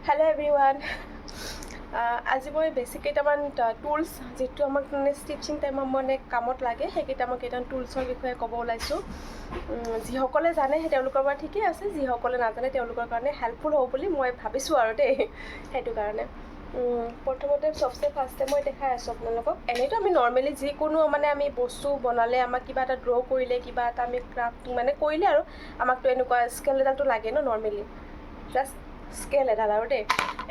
Hello everyone. আজি মই basic কেইটামান টুলছ যেটো আমাক মানে ষ্টিচিং টাইমত মানে কামত লাগে সেইকেইটা মই কেইটামান টুলছৰ বিষয়ে ক'ব ওলাইছোঁ যিসকলে জানে সেই তেওঁলোকৰ পৰা ঠিকেই আছে যিসকলে নাজানে তেওঁলোকৰ কাৰণে হেল্পফুল হ'ব বুলি মই ভাবিছোঁ আৰু দেই সেইটো কাৰণে প্ৰথমতে সবচে ফাৰ্ষ্টে মই দেখাই আছোঁ আপোনালোকক এনেতো আমি নৰ্মেলি যিকোনো মানে আমি বস্তু বনালে আমাক কিবা এটা ড্ৰ কৰিলে কিবা এটা আমি ক্ৰাফ্ট মানে কৰিলে আৰু আমাকতো এনেকুৱা স্কেল এডালটো লাগে ন নৰ্মেলি জাষ্ট স্কেল এডাল আৰু দেই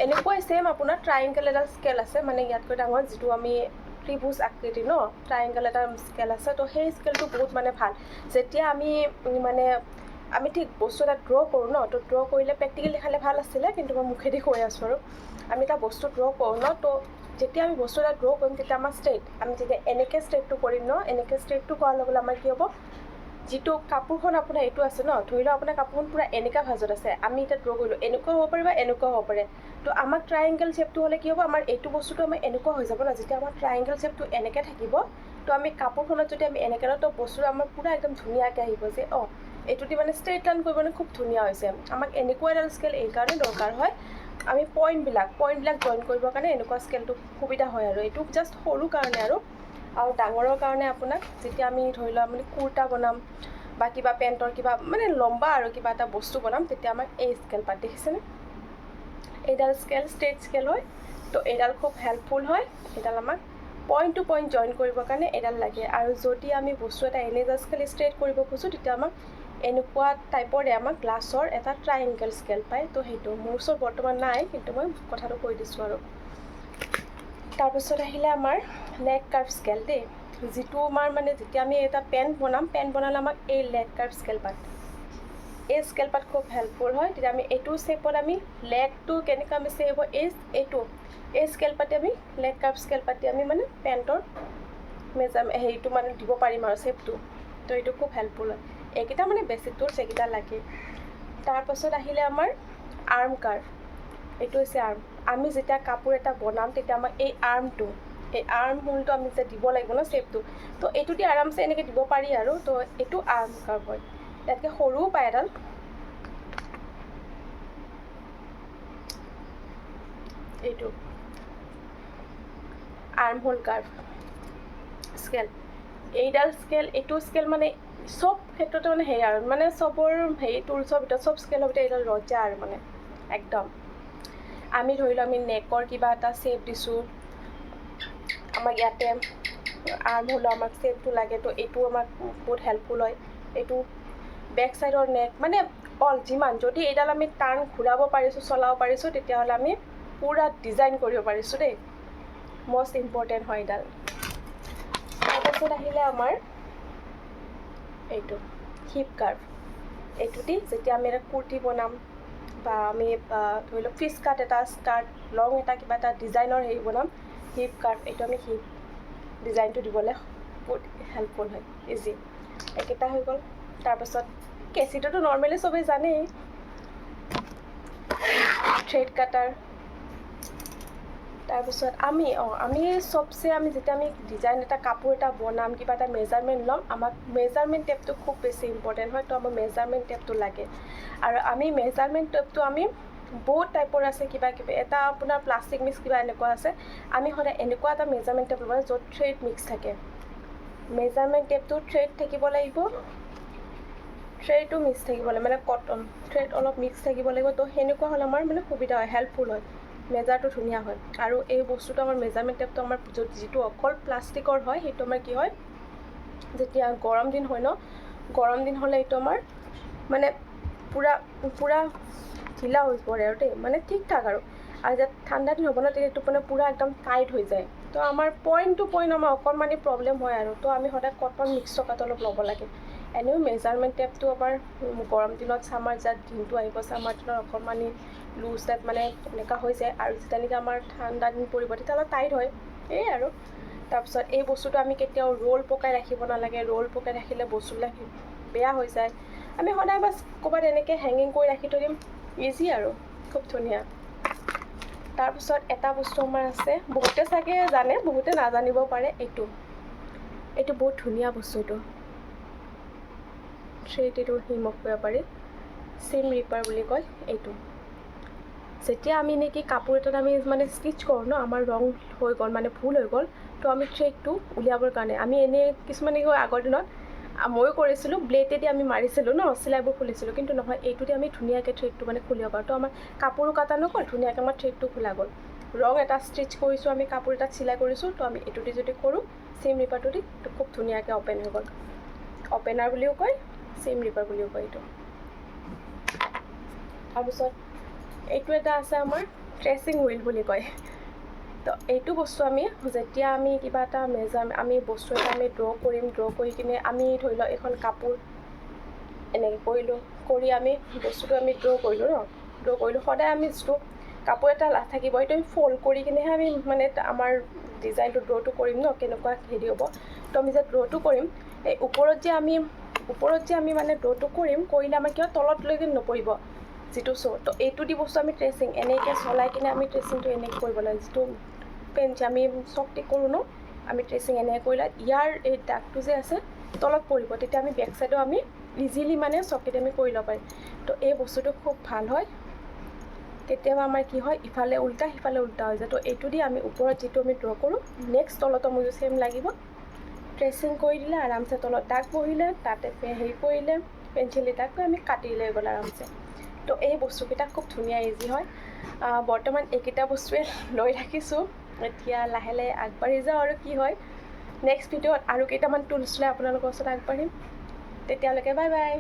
এনেকুৱাই ছেম আপোনাৰ ট্ৰাইংগল এডাল স্কেল আছে মানে ইয়াতকৈ ডাঙৰ যিটো আমি ত্ৰিভুজ আকৃতি ন ট্ৰাইংগল এটা স্কেল আছে তো সেই স্কেলটো বহুত মানে ভাল যেতিয়া আমি মানে আমি ঠিক বস্তু এটা ড্ৰ কৰোঁ ন তো ড্ৰ কৰিলে প্ৰেক্টিকেলি দেখালে ভাল আছিলে কিন্তু মই মুখেদি কৈ আছোঁ আৰু আমি এটা বস্তু ড্ৰ কৰোঁ ন তো যেতিয়া আমি বস্তু এটা ড্ৰ কৰিম তেতিয়া আমাৰ ষ্ট্ৰেইট আমি যেতিয়া এনেকৈ ষ্ট্ৰেইটটো কৰিম ন এনেকৈ ষ্ট্ৰেইটটো কৰাৰ লগে লগে আমাৰ কি হ'ব যিটো কাপোৰখন আপোনাৰ এইটো আছে ন ধৰি লওক আপোনাৰ কাপোৰখন পূৰা এনেকুৱা ভাজত আছে আমি এতিয়া ড্ৰ কৰিলোঁ এনেকুৱা হ'ব পাৰে বা এনেকুৱা হ'ব পাৰে তো আমাক ট্ৰাইংগল শ্বেপটো হ'লে কি হ'ব আমাৰ এইটো বস্তুটো আমাৰ এনেকুৱা হৈ যাব ন যেতিয়া আমাৰ ট্ৰাইংগল শ্বেপটো এনেকৈ থাকিব তো আমি কাপোৰখনত যদি আমি এনেকৈ লওঁ তো বস্তুটো আমাৰ পূৰা একদম ধুনীয়াকৈ আহিব যে অঁ এইটো দি মানে ষ্ট্ৰেইট লাইন কৰিবলৈ খুব ধুনীয়া হৈছে আমাক এনেকুৱা এডাল স্কেল এইকাৰণে দৰকাৰ হয় আমি পইণ্টবিলাক জইন কৰিবৰ কাৰণে এনেকুৱা স্কেলটো সুবিধা হয় আৰু এইটো জাষ্ট সৰু কাৰণে আৰু ডাঙৰৰ কাৰণে আপোনাক যেতিয়া আমি ধৰি লওঁ আমি কুৰ্তা বনাম বা কিবা পেণ্টৰ কিবা মানে লম্বা আৰু কিবা এটা বস্তু বনাম তেতিয়া আমাক এই স্কেল পাত দেখিছেনে এইডাল স্কেল ষ্ট্ৰেইট স্কেল হয় তো এইডাল খুব হেল্পফুল হয় এইডাল আমাক পইণ্ট টু পইণ্ট জইন কৰিবৰ কাৰণে এইডাল লাগে আৰু যদি আমি বস্তু এটা এনে জাষ্ট খালি ষ্ট্ৰেইট কৰিব খোজোঁ তেতিয়া আমাক এনেকুৱা টাইপৰে আমাক গ্লাছৰ এটা ট্ৰাইংগল স্কেল পায় তো সেইটো মোৰ ওচৰত বৰ্তমান নাই কিন্তু মই কথাটো কৈ দিছোঁ আৰু তাৰপিছত আহিলে আমাৰ লেগ কাৰ্ভ স্কেল দেই যিটো আমাৰ মানে যেতিয়া আমি এটা পেণ্ট বনালে আমাক এই লেগ কাৰ্ভ স্কেল পাত এই স্কেল পাত খুব হেল্পফুল হয় তেতিয়া আমি এইটো শ্বেপত আমি লেগটো কেনেকৈ আমি ছেভ হ'ব এই স্কেল পাতি আমি লেগ কাৰ্ভ স্কেল পাতি আমি মানে পেণ্টৰ হেৰিটো মানে দিব পাৰিম আৰু শ্বেপটো তো এইটো খুব হেল্পফুল হয় এইকেইটা মানে বেছিক টুলছ এইকেইটা লাগে তাৰপাছত আহিলে আমাৰ আৰ্ম কাৰ্ভ এইটো হৈছে আৰ্ম আমি যেতিয়া কাপোৰ এটা বনাম তেতিয়া আমাক এই আৰ্ম হোলটো আমি যেতিয়া দিব লাগিব ন শ্বেপটো তো এইটো দি আৰামছে এনেকৈ দিব পাৰি আৰু তো এইটো আৰ্ম কাৰ্ভ হয় ইয়াতকৈ সৰুও পায় এডাল এইটো আৰ্ম হোল কাৰ্ভ স্কেল এইডাল স্কেল এইটো স্কেল মানে চব ক্ষেত্ৰতে মানে হেৰি আৰু মানে চবৰ হেৰি টুলছৰ ভিতৰত চব স্কেলৰ ভিতৰত এইডাল ৰজা আৰু মানে একদম আমি ধৰি লওঁ আমি নেকৰ কিবা এটা শ্বেপ দিছোঁ আমাক ইয়াতে আৰ্ম হ'লেও আমাক শ্বেপটো লাগে তো এইটো আমাক বহুত হেল্পফুল হয় এইটো বেক চাইডৰ নেক মানে যিমান যদি এইডাল আমি টাৰ্ণ ঘূৰাব পাৰিছোঁ চলাব পাৰিছোঁ তেতিয়াহ'লে আমি পূৰা ডিজাইন কৰিব পাৰিছোঁ দেই মষ্ট ইম্পৰ্টেণ্ট হয় এইডাল তাৰপাছত আহিলে আমাৰ এইটো হিপ কাৰ্ভ এইটো দি যেতিয়া আমি এটা কুৰ্তি বনাম বা আমি ধৰি লওক ফিচ কাট এটা স্কাৰ্ট লং এটা কিবা এটা ডিজাইনৰ হেৰি বনাম হিপ কাৰ্ভ এইটো আমি হিপ ডিজাইনটো দিবলৈ বহুত হেল্পফুল হয় ইজি এইকেইটা হৈ গ'ল তাৰপাছত কেঁচিটোতো নৰ্মেলি চবেই জানেই থ্ৰেড কাটাৰ তাৰপিছত আমি চবচে আমি যেতিয়া আমি ডিজাইন এটা কাপোৰ এটা বনাম কিবা এটা মেজাৰমেণ্ট ল'ম আমাক মেজাৰমেণ্ট টেপটো খুব বেছি ইম্পৰ্টেণ্ট হয় তো আমাক মেজাৰমেণ্ট টেপটো লাগে আৰু আমি মেজাৰমেণ্ট টেপটো আমি বহুত টাইপৰ আছে কিবা কিবি এটা আপোনাৰ প্লাষ্টিক মিক্স কিবা এনেকুৱা আছে আমি সদায় এনেকুৱা এটা মেজাৰমেণ্ট টেপ ল'ব লাগে য'ত থ্ৰেড মিক্স থাকে মেজাৰমেণ্ট টেপটো থ্ৰেড থাকিব লাগিব থ্ৰেডটো মিক্স থাকিব লাগিব মানে কটন থ্ৰেড অলপ মিক্স থাকিব লাগিব তো সেনেকুৱা হ'লে আমাৰ মানে সুবিধা হয় হেল্পফুল হয় মেজাৰটো ধুনীয়া হয় আৰু এই বস্তুটো আমাৰ মেজাৰমেণ্ট টেপটো আমাৰ যিটো অকল প্লাষ্টিকৰ হয় সেইটো আমাৰ কি হয় যেতিয়া গৰম দিন হয় ন গৰম দিন হ'লে এইটো আমাৰ মানে পূৰা ঢিলা হৈ পৰে আৰু দেই মানে ঠিক ঠাক আৰু যেতিয়া ঠাণ্ডা দিন হ'ব ন তেতিয়া এইটো মানে পূৰা একদম টাইট হৈ যায় তো আমাৰ পইণ্ট টু পইণ্ট আমাৰ অকণমানি প্ৰব্লেম হয় আৰু তো আমি সদায় কটন মিক্স থকাটো অলপ ল'ব লাগে এনেও মেজাৰমেণ্ট টেপটো আমাৰ গৰম দিনত ছামাৰ যাত দিনটো আহিব ছামাৰ দিনত অকণমানি লুজ টাইপ মানে এনেকুৱা হৈ যায় আৰু যেতিয়া নেকি আমাৰ ঠাণ্ডা দিন পৰিব তেতিয়া অলপ টাইট হয় এই আৰু তাৰপিছত এই বস্তুটো আমি কেতিয়াও ৰোল পকাই ৰাখিব নালাগে ৰোল পকাই ৰাখিলে বস্তুবিলাক বেয়া হৈ যায় আমি সদায় বাছ ক'ৰবাত এনেকৈ হেঙিং কৰি ৰাখি থৈ দিম ইজি আৰু খুব ধুনীয়া তাৰপিছত এটা বস্তু আমাৰ আছে বহুতে চাগে জানে বহুতে নাজানিব পাৰে এইটো বহুত ধুনীয়া বস্তুটো থ্ৰেড এইটো হিমক কৰিব পাৰি চিম ৰিপাৰ বুলি কয় এইটো যেতিয়া আমি নেকি কাপোৰ এটাত আমি মানে ষ্টিচ কৰোঁ ন, আমাৰ ৰং হৈ গ'ল মানে ভুল হৈ গ'ল, তো আমি থ্ৰেডটো উলিয়াবৰ কাৰণে আমি এনেই কিছুমানে আগৰ দিনত ময়ো কৰিছিলোঁ, ব্লেডেদি আমি মাৰিছিলোঁ ন, চিলাইবোৰ খুলিছিলোঁ, কিন্তু নহয়, এইটোদি আমি ধুনীয়াকৈ থ্ৰেডটো মানে খুলিব পাৰোঁ। তো আমাৰ কাপোৰো কাটা নগ'ল, ধুনীয়াকৈ আমাৰ থ্ৰেডটো খোলা গ'ল। ৰং এটা ষ্টিচ কৰিছোঁ, আমি কাপোৰ এটাত চিলাই কৰিছোঁ, তো আমি এইটোদি যদি কৰোঁ চেম ৰিপাৰটো দি, তো খুব ধুনীয়াকৈ অ'পেন হৈ গ'ল। অ'পেনাৰ বুলিও কয়, চেম ৰিপাৰ বুলিও কয় এইটো। তাৰপিছত এইটো এটা আছে আমাৰ ট্ৰেচিং হুইল বুলি কয়। তো এইটো বস্তু আমি যেতিয়া আমি কিবা এটা আমি বস্তু এটা আমি ড্ৰ কৰিম, ড্ৰ কৰি কিনে আমি ধৰি লওক এখন কাপোৰ এনেকৈ কৰিলোঁ, কৰি আমি বস্তুটো আমি ড্ৰ কৰিলোঁ ন, ড্ৰ কৰিলোঁ, সদায় আমি যিটো কাপোৰ এটা থাকিব সেইটো আমি ফ'ল্ড কৰি কিনেহে আমি মানে আমাৰ ডিজাইনটো ড্ৰটো কৰিম ন, কেনেকুৱা হেৰি হ'ব। তো আমি যে ড্ৰটো কৰিম, এই ওপৰত যে আমি মানে ড্ৰটো কৰিলে আমাৰ কিয় তলতলৈকে নপৰিব যিটো তো এইটো দি বস্তু আমি ট্ৰেচিং এনেকৈ চলাই কিনে আমি ট্ৰেচিংটো এনেকৈ কৰিব লাগে। যিটো পেন যে আমি চকটি কৰোঁ ন, আমি ট্ৰেচিং এনেকৈ কৰিলে ইয়াৰ এই দাগটো যে আছে তলত পৰিব, তেতিয়া আমি বেক চাইডো আমি ইজিলি মানে চকটিত আমি কৰি ল'ব পাৰিম। তো এই বস্তুটো খুব ভাল হয়। কেতিয়াবা আমাৰ কি হয়, ইফালে উল্টা সিফালে উল্টা হৈ যায়। তো এইটো দি আমি ওপৰত যিটো আমি ড্ৰ কৰোঁ, নেক্সট তলতো মোৰ চেম লাগিব, ট্ৰেচিং কৰি দিলে আৰামছে তলত দাগ বহিলে, তাতে হেৰি কৰিলে পেঞ্চিল দাগ কৰি আমি কাটি লৈ গ'ল আৰামছে। তো এই বস্তুকেইটা খুব ধুনীয়া ইজি হয়। বৰ্তমান এইকেইটা বস্তুৱে লৈ ৰাখিছোঁ, এতিয়া লাহে লাহে আগবাঢ়ি যাওঁ আৰু কি হয় নেক্সট ভিডিঅ'ত আৰু কেইটামান টুলছ লৈ আপোনালোকৰ ওচৰত আগবাঢ়িম। তেতিয়ালৈকে বাই বাই।